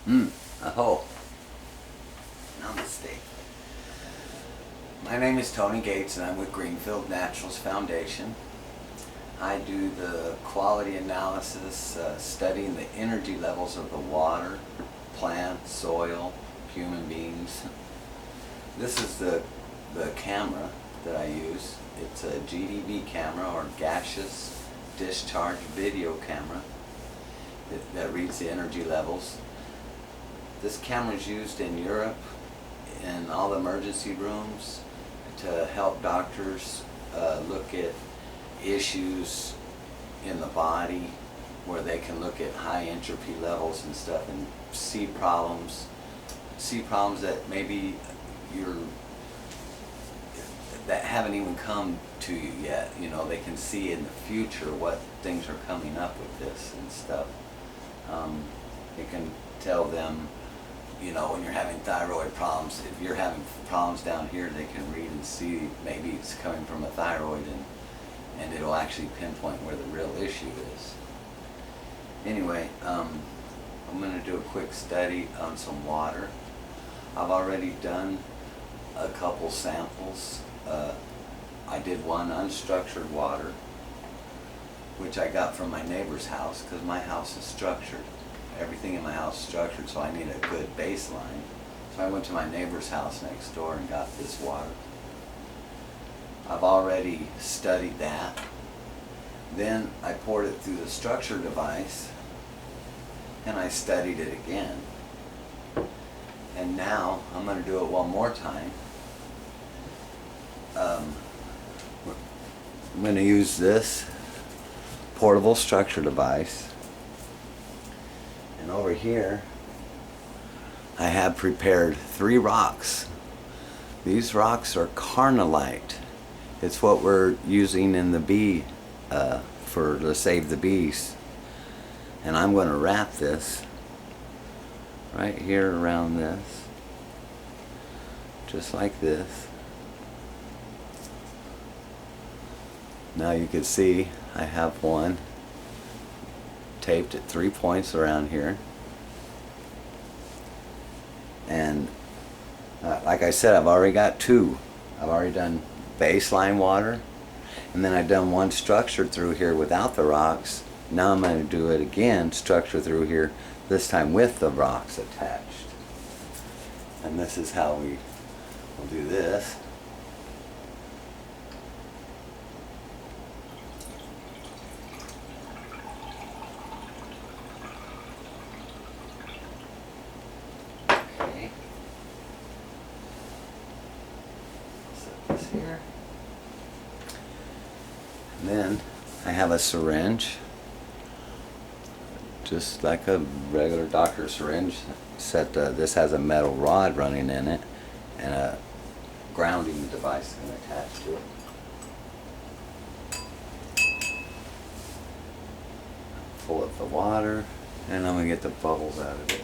Aho. Namaste. My name is Tony Gates and I'm with Greenfield Naturals Foundation. I do the quality analysis, studying the energy levels of the water, plants, soil, human beings. This is the camera that I use. It's a GDV camera, or gaseous discharge video camera, that reads the energy levels. This camera is used in Europe in all the emergency rooms to help doctors look at issues in the body, where they can look at high entropy levels and stuff and see problems that maybe that haven't even come to you yet. You know, they can see in the future what things are coming up with this and stuff. It can tell them, you know, when you're having thyroid problems, if you're having problems down here, they can read and see maybe it's coming from a thyroid, and it'll actually pinpoint where the real issue is. Anyway, I'm going to do a quick study on some water. I've already done a couple samples. I did one unstructured water, which I got from my neighbor's house, because my house is structured. Everything in my house is structured, so I need a good baseline. So I went to my neighbor's house next door and got this water. I've already studied that. Then I poured it through the structure device, and I studied it again. And now I'm going to do it one more time. I'm going to use this portable structure device. And over here, I have prepared 3 rocks. These rocks are carnallite. It's what we're using in the bee, to save the bees. And I'm going to wrap this right here around this, just like this. Now you can see I have one taped at 3 points around here, and like I said, I've already got 2. I've already done baseline water, and then I've done one structured through here without the rocks. Now I'm going to do it again, structure through here, this time with the rocks attached. And this is how we will do this. Here. And then I have a syringe, just like a regular doctor syringe, except this has a metal rod running in it and a grounding device attached to it. Pull up the water, and I'm going to get the bubbles out of it.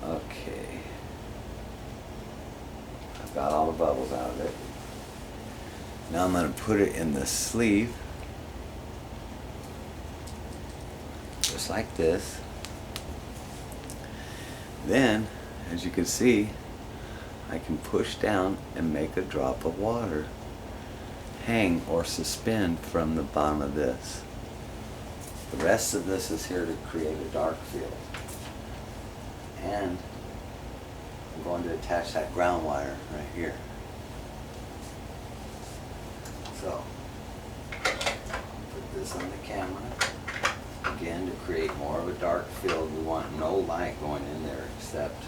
Okay, I've got all the bubbles out of it. Now I'm going to put it in the sleeve, just like this. Then, as you can see, I can push down and make a drop of water hang or suspend from the bottom of this. The rest of this is here to create a dark field. And I'm going to attach that ground wire right here. So, put this on the camera. Again, to create more of a dark field, we want no light going in there, except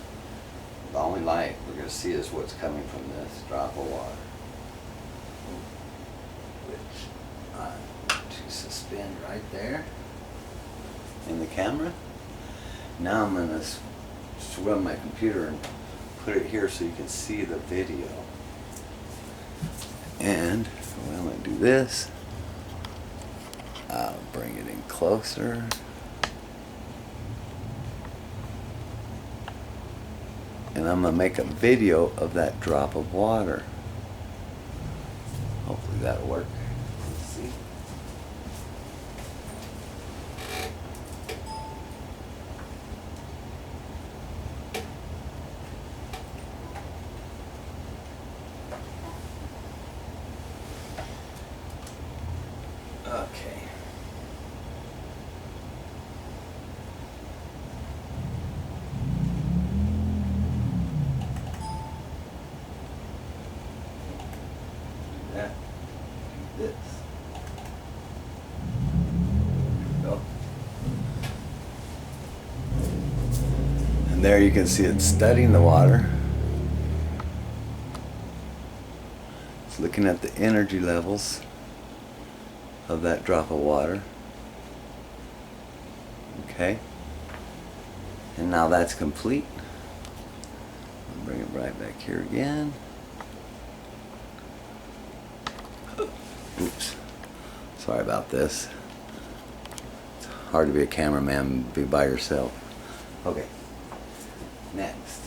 the only light we're going to see is what's coming from this drop of water, which I'm going to suspend right there in the camera. Now I'm going to swim my computer and put it here so you can see the video. And I'm going to do this. I'll bring it in closer. And I'm going to make a video of that drop of water. Hopefully Hopefully that'll work. Let's see. Okay. That. Do this. Go. And there you can see it studying the water. It's looking at the energy levels of that drop of water. Okay. And now that's complete. I'll bring it right back here again. Oops. Sorry about this. It's hard to be a cameraman and be by yourself. Okay. Next.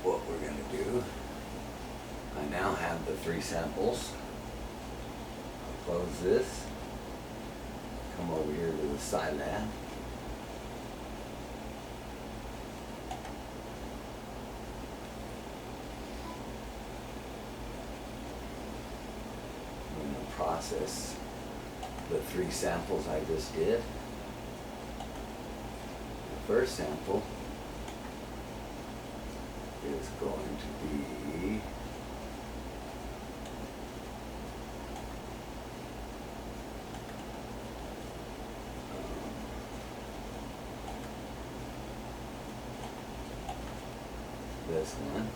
What we're going to do, I now have the 3 samples. I'll close this. Come over here to the Scilab. I'm going to process the 3 samples I just did. The first sample is going to be this one.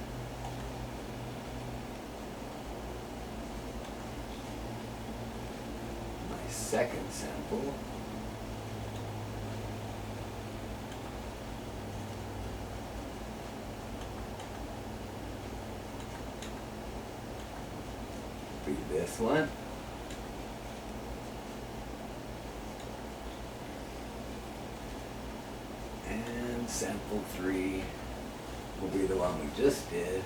My second sample be this one. And sample 3 will be the one we just did,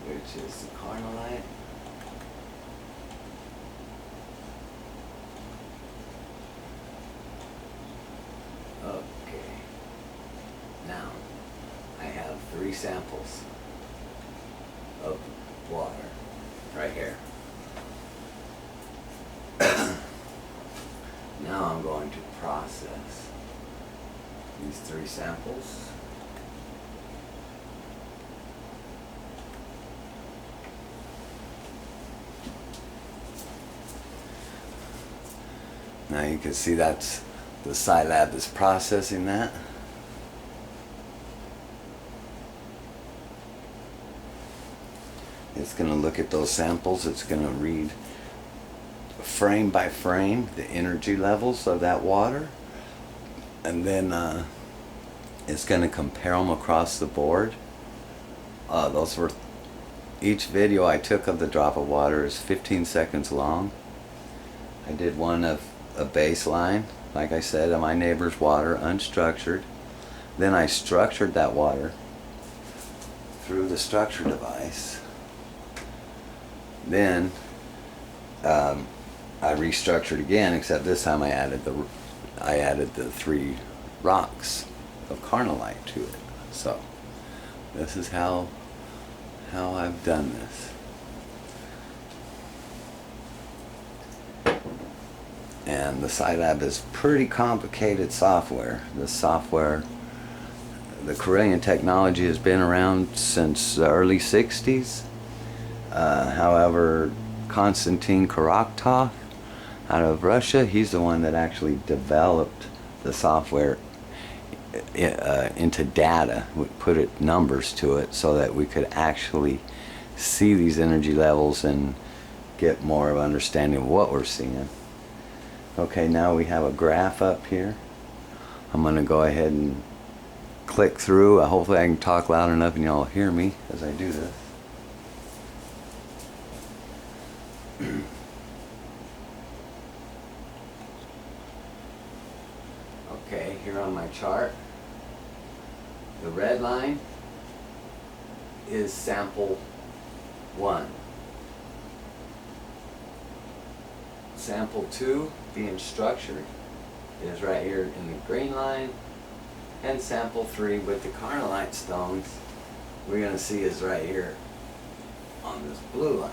which is the Carnallite. Okay. Now, I have 3 samples of water right here. Now I'm going to process these 3 samples. Now you can see that's the Scilab is processing that. It's going to look at those samples. It's going to read frame by frame the energy levels of that water, and then it's going to compare them across the board. Those were each video I took of the drop of water is 15 seconds long. I did one of a baseline, like I said, of my neighbor's water, unstructured. Then I structured that water through the structure device. Then I restructured again, except this time I added the 3 rocks of Carnallite to it. So this is how I've done this. And the Scilab is pretty complicated software. The software, the Corellian technology has been around since the early 60s. However, Konstantin Korotkov out of Russia, he's the one that actually developed the software into data. We put numbers to it so that we could actually see these energy levels and get more of an understanding of what we're seeing. Okay, now we have a graph up here. I'm going to go ahead and click through. Hopefully I can talk loud enough and y'all hear me as I do this. Okay, here on my chart, the red line is sample 1. Sample 2, being structured, is right here in the green line. And sample 3 with the carnallite stones, we're going to see is right here on this blue line.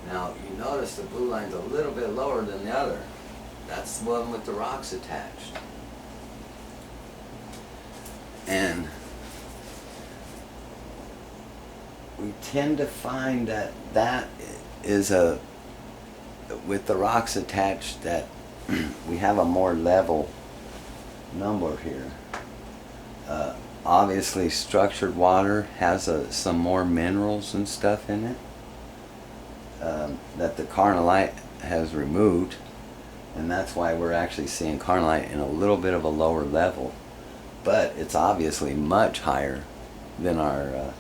Now you notice the blue line's a little bit lower than the other. That's the one with the rocks attached. And we tend to find that that is with the rocks attached, that we have a more level number here. Obviously structured water has some more minerals and stuff in it that the carnallite has removed, and that's why we're actually seeing carnallite in a little bit of a lower level, but it's obviously much higher than our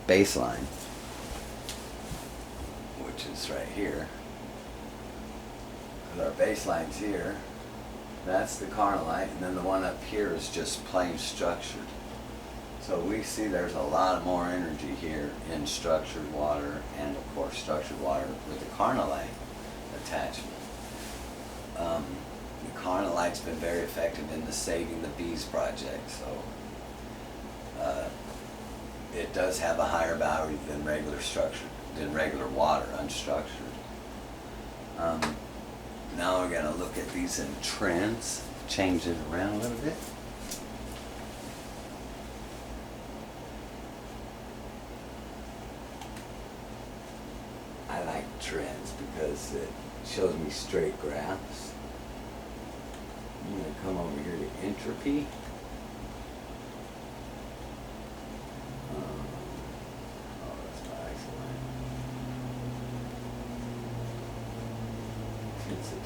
baseline, which is right here. Our baseline's here, that's the carnallite, and then the one up here is just plain structured. So we see there's a lot more energy here in structured water, and of course structured water with the carnallite attachment. The carnallite's been very effective in the Saving the Bees project, so it does have a higher value than regular water, unstructured. Now we're going to look at these in trends, change it around a little bit. I like trends because it shows me straight graphs. I'm going to come over here to entropy. Oh, that's my isoline. Intensity.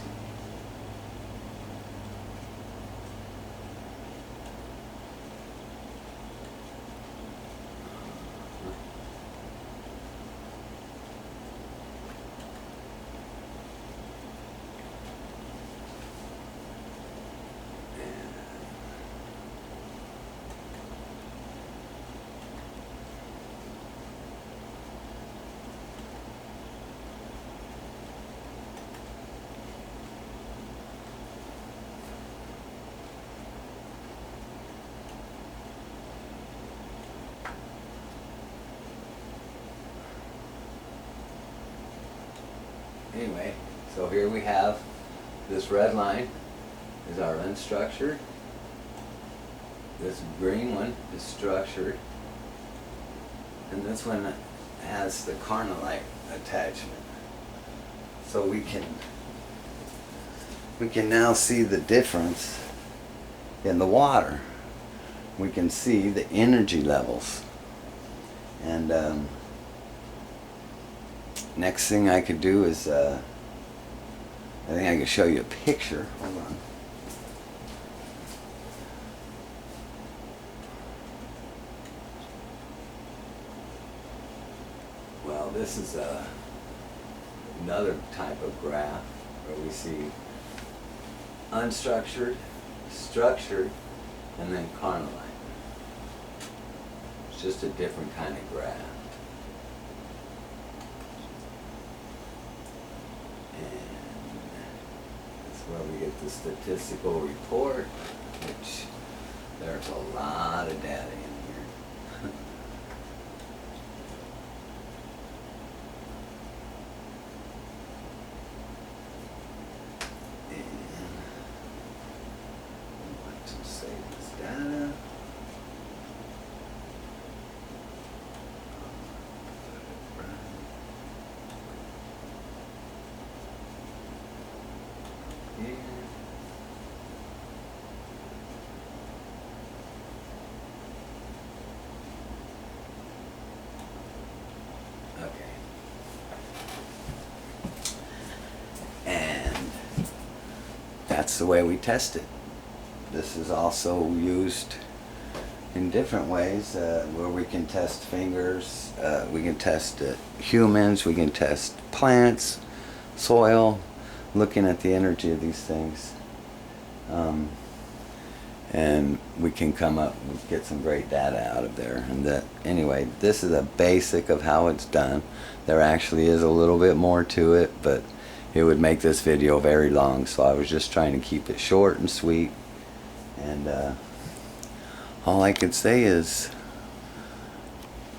Anyway, so here we have this red line is our unstructured. This green one is structured. And this one has the carnallite attachment. So we can now see the difference in the water. We can see the energy levels. And next thing I could do is, I think I could show you a picture. Hold on. Well, this is another type of graph where we see unstructured, structured, and then carnallite. It's just a different kind of graph. Where we get the statistical report, which there's a lot of data in here. And let's save this data. That's the way we test it. This is also used in different ways where we can test fingers, we can test humans, we can test plants, soil, looking at the energy of these things. and we can come up and get some great data out of there. And that, anyway, this is a basic of how it's done. There actually is a little bit more to it, but it would make this video very long, so I was just trying to keep it short and sweet. And all I could say is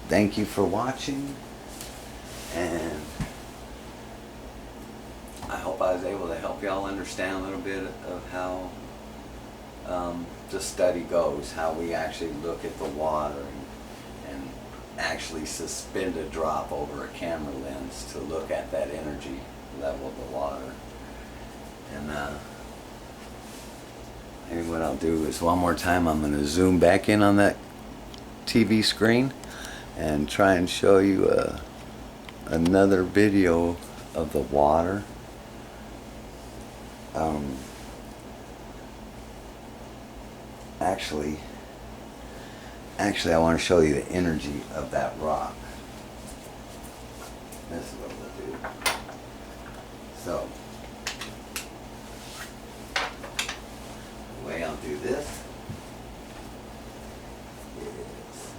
thank you for watching, and I hope I was able to help y'all understand a little bit of how the study goes, how we actually look at the water and actually suspend a drop over a camera lens to look at that energy level of the water. And maybe what I'll do is one more time I'm going to zoom back in on that TV screen and try and show you another video of the water. Actually I want to show you the energy of that rock. This is what we'll do. So, the way I'll do this is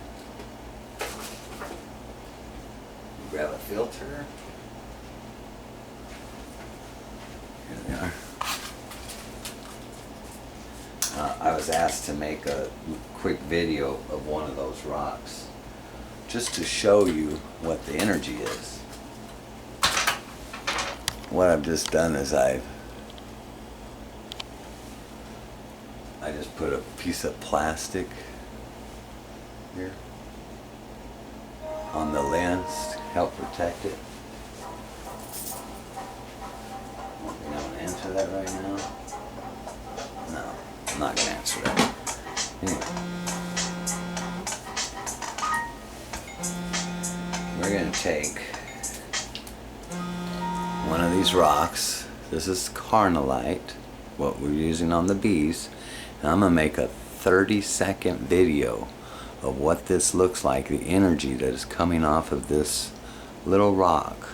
grab a filter. Here we are. I was asked to make a quick video of one of those rocks just to show you what the energy is. What I've just done is I just put a piece of plastic here on the lens to help protect it. I don't think I'm going to answer that right now. No, I'm not going to answer that. Anyway. We're going to take one of these rocks. This is carnallite, what we're using on the bees. And I'm going to make a 30-second video of what this looks like, the energy that is coming off of this little rock.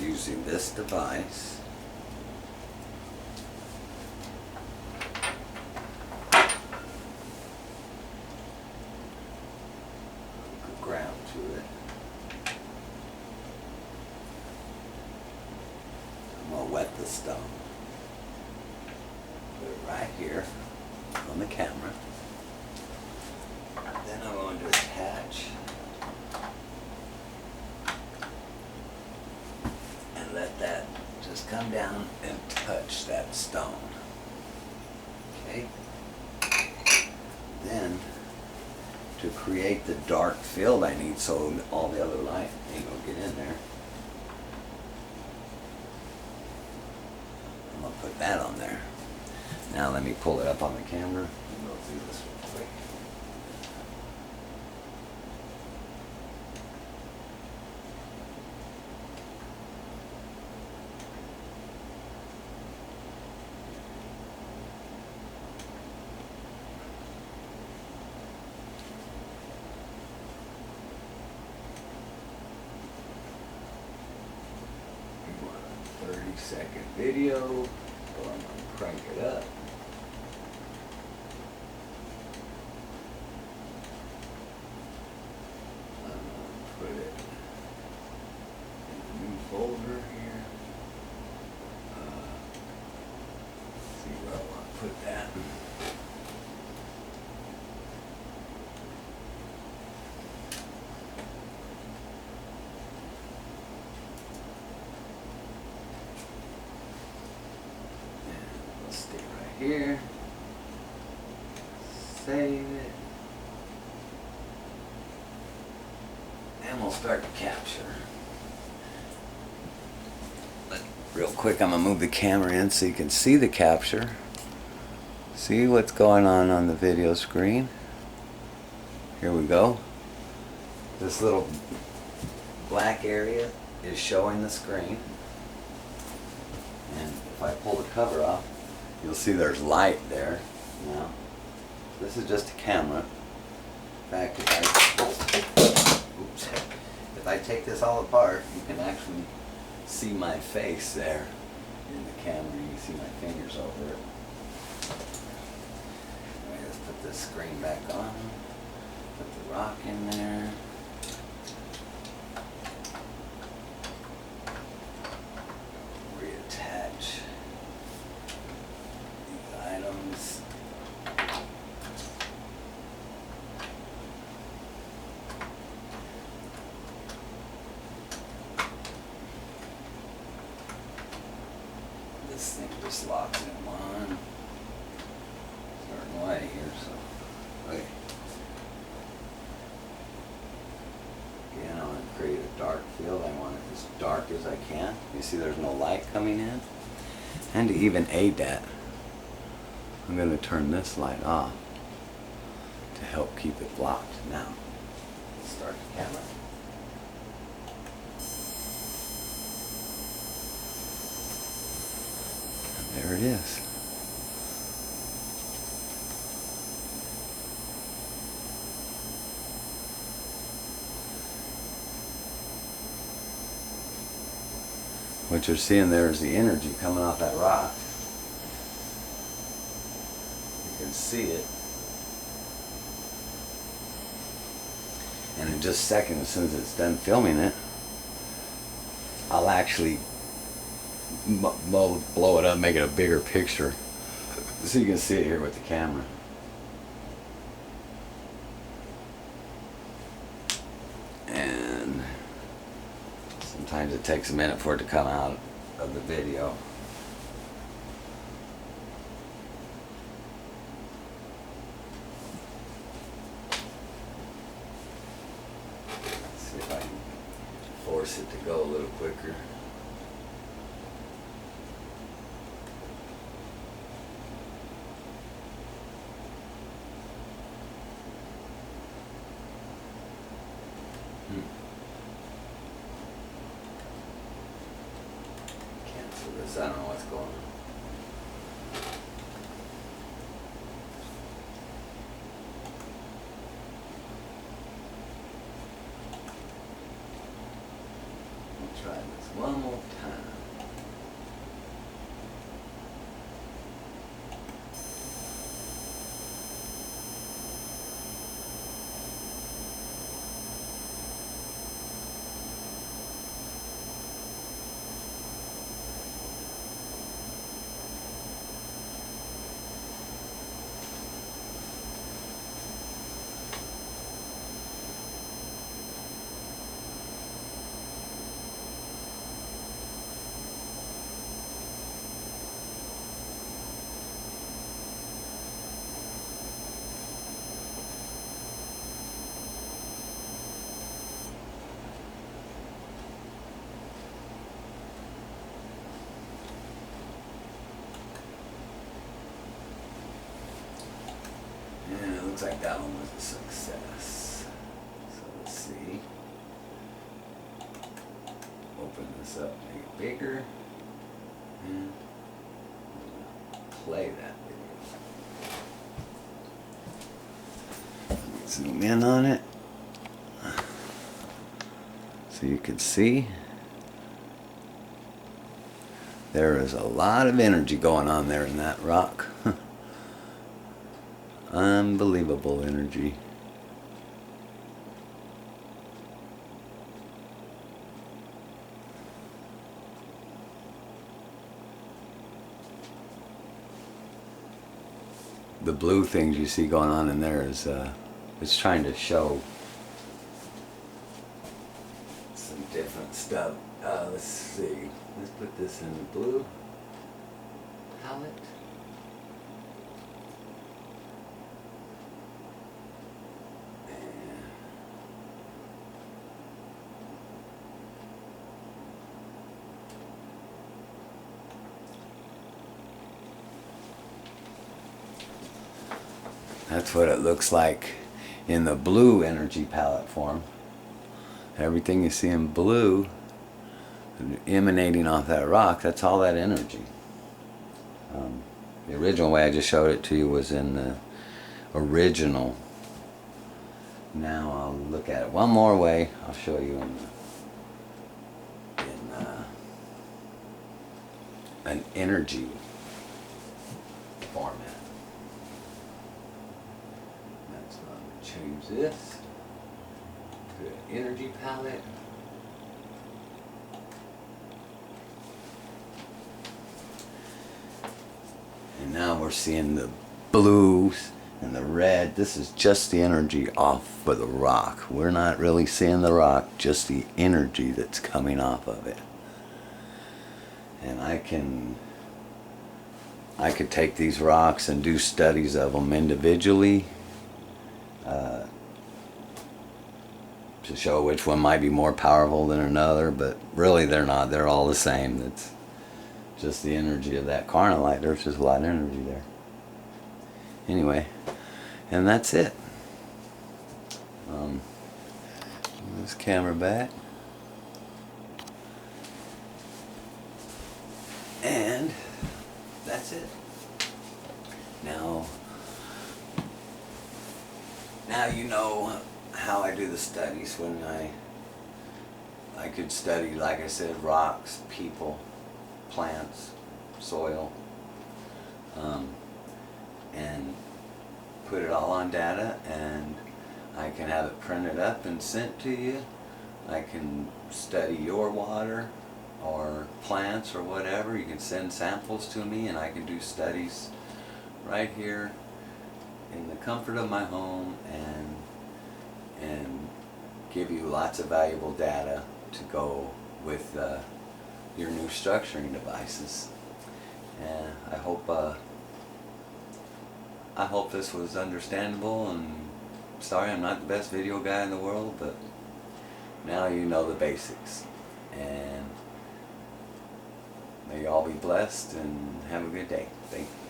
Using this device, put ground to it. I'm going to wet the stone. Put it right here on the camera. Then I'm going to attach and let that just come down and touch that stone. Okay? Then, to create the dark field I need so all the other light ain't gonna get in there, I'm gonna put that on there. Now let me pull it up on the camera and go through this real quick. We want a 30-second video, so I'm going to crank it up. I'm going to put it in a new folder here. See where I want to put that. Let's stay right here. Save it. And we'll start to capture. But Real quick, I'm gonna move the camera in so you can see the capture. See what's going on the video screen. Here we go. This little black area is showing the screen. And if I pull the cover off, you'll see there's light there. Now, this is just a camera. In fact, if I take this all apart, you can actually see my face there in the camera. You can see my fingers over it. Let me just put this screen back on. Put the rock in there. Reattach these items. This thing just locks in one certain way here, so okay. Again, I want to create a dark field. I want it as dark as I can. You see there's no light coming in. And to even aid that, I'm going to turn this light off to help keep it blocked. Now, start the camera. There it is. What you're seeing there is the energy coming off that rock. You can see it. And in just a second, as soon as it's done filming it, I'll actually blow it up, make it a bigger picture, so you can see it here with the camera. And sometimes it takes a minute for it to come out of the video. Let's see if I can force it to go a little quicker. Cancel this. I don't know what's going on. We'll try this one more time. And it looks like that one was a success. So let's see. Open this up, make it bigger, and play that video. Zoom in on it so you can see. There is a lot of energy going on there in that rock. Unbelievable energy. The blue things you see going on in there is it's trying to show some different stuff. Let's see. Let's put this in the blue palette. That's what it looks like in the blue energy palette form. Everything you see in blue emanating off that rock, that's all that energy. The original way I just showed it to you was in the original. Now I'll look at it one more way. I'll show you in an energy format. That's why I'm going to change this to an energy palette. And now we're seeing the blues and the red. This is just the energy off of the rock. We're not really seeing the rock, just the energy that's coming off of it. And I could take these rocks and do studies of them individually to show which one might be more powerful than another, but really they're not. They're all the same. It's just the energy of that carnallite. There's just a lot of energy there. Anyway, and that's it. This camera back. And that's it. Now you know how I do the studies. When I could study, like I said, rocks, people, plants, soil, and put it all on data, and I can have it printed up and sent to you. I can study your water or plants or whatever. You can send samples to me and I can do studies right here in the comfort of my home and give you lots of valuable data to go with your new structuring devices. And I hope this was understandable, and sorry I'm not the best video guy in the world, but now you know the basics. And may you all be blessed and have a good day. Thank you.